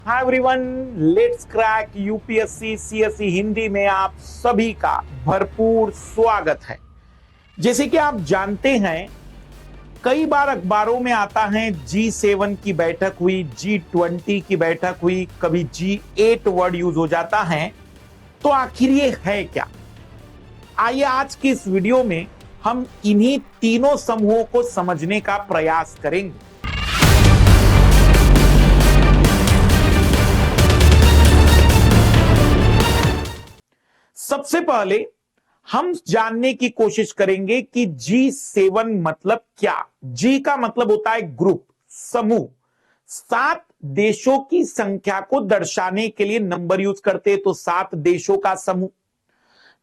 Hi everyone, let's crack UPSC CSE Hindi में आप सभी का भरपूर स्वागत है। जैसे कि आप जानते हैं, कई बार अखबारों में आता है G7 की बैठक हुई, G20 की बैठक हुई, कभी G8 वर्ड यूज हो जाता है। तो आखिर ये है क्या? आइए आज की इस वीडियो में हम इन्हीं तीनों समूहों को समझने का प्रयास करेंगे। सबसे पहले हम जानने की कोशिश करेंगे कि G7 मतलब क्या। जी का मतलब होता है ग्रुप, समूह। 7 देशों की संख्या को दर्शाने के लिए नंबर यूज करते, तो 7 देशों का समूह।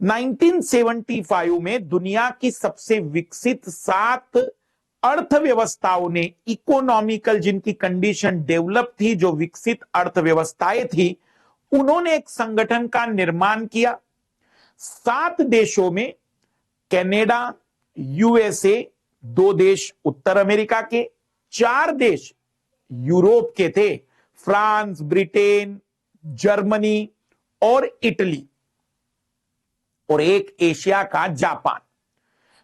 1975 में दुनिया की सबसे विकसित 7 अर्थव्यवस्थाओं ने, इकोनॉमिकल जिनकी कंडीशन डेवलप थी, जो विकसित अर्थव्यवस्थाएं थी, उन्होंने एक संगठन का निर्माण किया। 7 देशों में कनाडा, यूएसए, 2 देश उत्तर अमेरिका के, 4 देश यूरोप के थे, फ्रांस, ब्रिटेन, जर्मनी और इटली, और एक एशिया का जापान।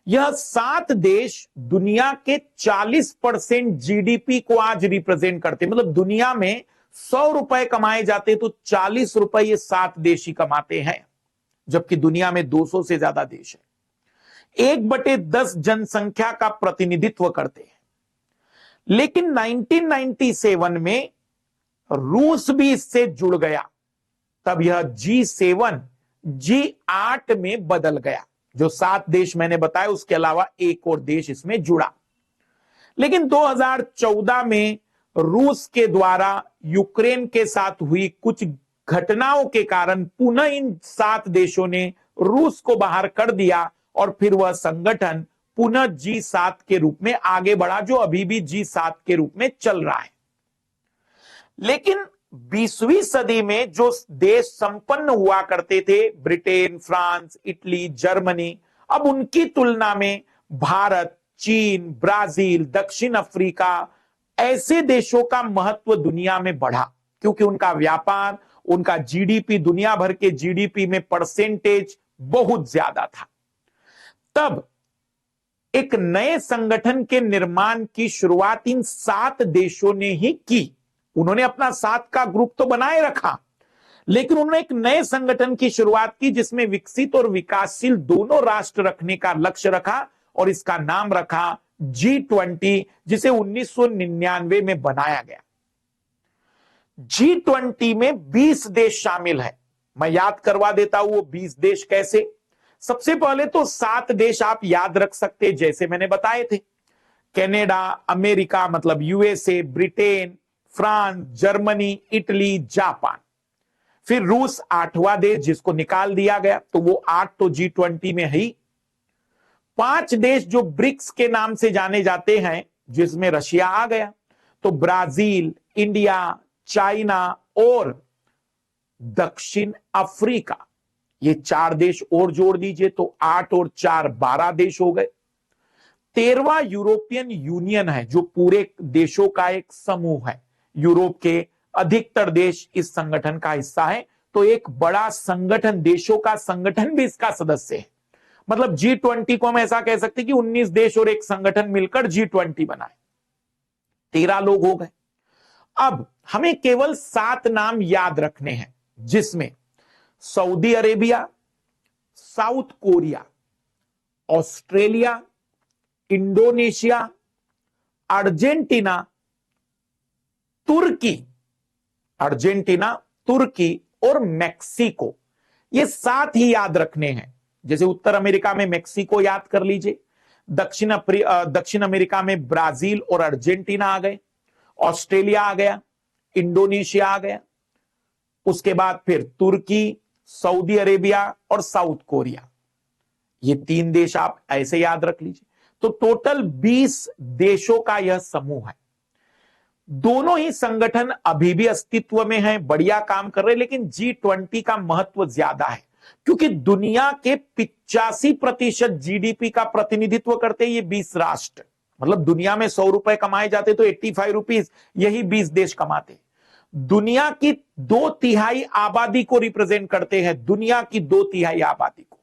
यह 7 देश दुनिया के 40% जीडीपी को आज रिप्रेजेंट करते। मतलब दुनिया में 100 रुपए कमाए जाते तो 40 रुपए ये 7 देश ही कमाते हैं, जबकि दुनिया में 200 से ज्यादा देश है। 1/10 जनसंख्या का प्रतिनिधित्व करते हैं। लेकिन 1997 में रूस भी इससे जुड़ गया। तब यह G7 G8 में बदल गया। जो 7 देश मैंने बताया, उसके अलावा एक और देश इसमें जुड़ा। लेकिन 2014 में रूस के द्वारा यूक्रेन के साथ हुई कुछ घटनाओं के कारण पुनः इन 7 देशों ने रूस को बाहर कर दिया, और फिर वह संगठन पुनः G7 के रूप में आगे बढ़ा, जो अभी भी G7 के रूप में चल रहा है। लेकिन 20वीं सदी में जो देश संपन्न हुआ करते थे, ब्रिटेन, फ्रांस, इटली, जर्मनी, अब उनकी तुलना में भारत, चीन, ब्राजील, दक्षिण अफ्रीका, ऐसे देशों का महत्व दुनिया में बढ़ा, क्योंकि उनका व्यापार, उनका जीडीपी दुनिया भर के जीडीपी में परसेंटेज बहुत ज्यादा था। तब एक नए संगठन के निर्माण की शुरुआत इन 7 देशों ने ही की। उन्होंने अपना 7 का ग्रुप तो बनाए रखा, लेकिन उन्होंने एक नए संगठन की शुरुआत की, जिसमें विकसित और विकासशील दोनों राष्ट्र रखने का लक्ष्य रखा, और इसका नाम रखा G20, जिसे 1999 में बनाया गया। G20 में 20 देश शामिल हैं। मैं याद करवा देता हूं वो 20 देश कैसे। सबसे पहले तो 7 देश आप याद रख सकते, जैसे मैंने बताए थे, कनाडा, अमेरिका मतलब USA, Britain, France, Germany, Italy, Japan. फिर रूस 8वां देश, जिसको निकाल दिया गया, तो वो 8 तो G20 में है ही। 5 देश जो ब्रिक्स के नाम से जाने जाते हैं, जिसमें रशिया आ गया, तो ब्राजील, इंडिया, चाइना और दक्षिण अफ्रीका, ये 4 देश और जोड़ दीजिए तो 8 और 4 12 देश हो गए। 13वां यूरोपियन यूनियन है, जो पूरे देशों का एक समूह है। यूरोप के अधिकतर देश इस संगठन का हिस्सा है, तो एक बड़ा संगठन, देशों का संगठन भी इसका सदस्य है। मतलब G20 को हम ऐसा कह सकते हैं कि 19 देश और एक संगठन मिलकर G20 बनाए। 13 लोग हो गए। अब हमें केवल 7 नाम याद रखने हैं, जिसमें Saudi Arabia, South Korea, Australia, Indonesia, Argentina, तुर्की, और मेक्सिको, ये 7 ही याद रखने हैं। जैसे उत्तर अमेरिका में मेक्सिको याद कर लीजिए, दक्षिण अमेरिका में ब्राजील और अर्जेंटीना आ गए, ऑस्ट्रेलिया आ गया, इंडोनेशिया आ गया, उसके बाद फिर तुर्की, सऊदी अरेबिया और साउथ कोरिया, ये 3 देश आप ऐसे याद रख लीजिए। तो टोटल 20 देशों का यह समूह है। दोनों ही संगठन अभी भी अस्तित्व में हैं, बढ़िया काम कर रहे हैं, लेकिन G20 का महत्व ज्यादा है, क्योंकि दुनिया के 85% जीडीपी का प्रतिनिधित्व करते हैं ये 20 राष्ट्र। मतलब दुनिया में 100 रुपए कमाए जाते तो 85 रुपीज यही 20 देश कमाते। दुनिया की 2/3 आबादी को रिप्रेजेंट करते हैं, दुनिया की 2/3 आबादी को।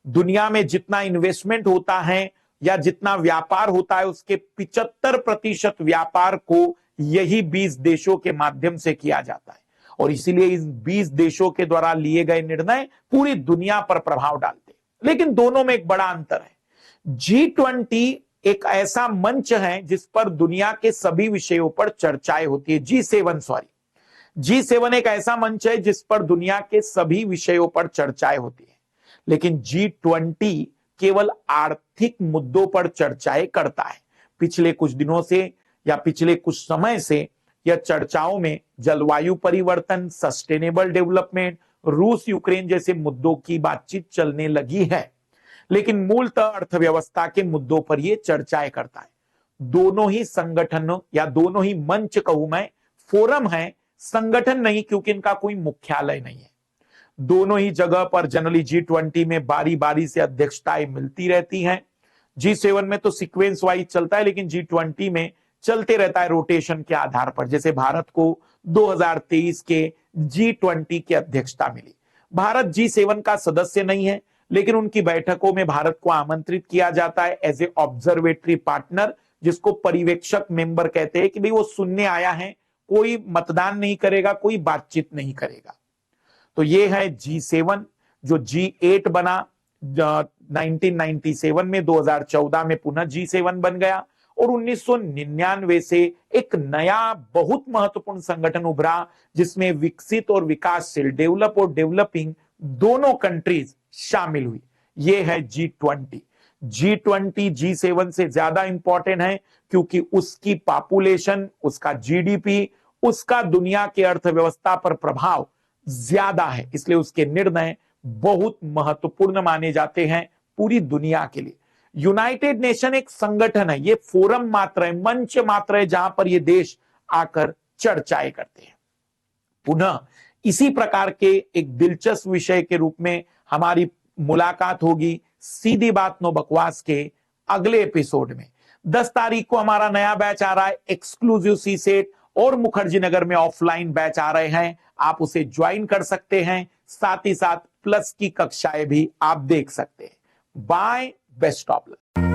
दुनिया में जितना इन्वेस्टमेंट होता है या जितना व्यापार होता है, उसके 75% व्यापार को यही 20 देशों के माध्यम से किया जाता है, और इसीलिए इस 20 देशों के द्वारा लिए गए निर्णय पूरी दुनिया पर प्रभाव डालते हैं। लेकिन दोनों में एक बड़ा अंतर है। G20 एक ऐसा मंच है जिस पर दुनिया के सभी विषयों पर चर्चाएं होती है। G7 एक ऐसा मंच है जिस पर दुनिया के सभी विषयों पर चर्चाएं होती है, लेकिन G20 केवल आर्थिक मुद्दों पर चर्चाएं करता है। पिछले कुछ दिनों से या पिछले कुछ समय से यह चर्चाओं में जलवायु परिवर्तन, सस्टेनेबल डेवलपमेंट, रूस यूक्रेन जैसे मुद्दों की बातचीत चलने लगी है, लेकिन मूलतः अर्थव्यवस्था के मुद्दों पर यह चर्चाएं करता है। दोनों ही संगठन या दोनों ही मंच कहूं मैं, फोरम है, संगठन नहीं, क्योंकि इनका कोई मुख्यालय नहीं है। दोनों ही जगह पर जनरली G20 में बारी बारी से अध्यक्षताएं मिलती रहती हैं। G7 में तो सीक्वेंस वाइज चलता है, लेकिन G20 में चलते रहता है रोटेशन के आधार पर। जैसे भारत को 2023 के G20 की अध्यक्षता मिली। भारत G7 का सदस्य नहीं है, लेकिन उनकी बैठकों में भारत को आमंत्रित किया जाता है एज ए ऑब्जर्वेटरी पार्टनर, जिसको पर्यवेक्षक मेंबर कहते हैं, कि भाई वो सुनने आया है, कोई मतदान नहीं करेगा, कोई बातचीत नहीं करेगा। तो ये है G7, जो G8 बना 1997 में, 2014 में पुनः G7 बन गया, और 1999 से एक नया बहुत महत्वपूर्ण संगठन उभरा, जिसमें विकसित और विकासशील, डेवलप और डेवलपिंग दोनों कंट्रीज शामिल हुई। ये है G20। G20 G7 से ज्यादा इंपॉर्टेंट है, क्योंकि उसकी पॉपुलेशन, उसका जीडीपी, उसका दुनिया की अर्थव्यवस्था पर प्रभाव ज्यादा है, इसलिए उसके निर्णय बहुत महत्वपूर्ण माने जाते हैं पूरी दुनिया के लिए। यूनाइटेड नेशन एक संगठन है, ये फोरम मात्र है, मंच मात्र है, जहां पर ये देश आकर चर्चाएं करते हैं। पुनः इसी प्रकार के एक दिलचस्प विषय के रूप में हमारी मुलाकात होगी सीधी बात नो बकवास के अगले एपिसोड में। 10 तारीख को हमारा नया बैच आ रहा है, एक्सक्लूसिव सीसेट और मुखर्जी नगर में ऑफलाइन बैच आ रहे हैं, आप उसे ज्वाइन कर सकते हैं। साथ ही साथ प्लस की कक्षाएं भी आप देख सकते हैं। Bye, best of luck.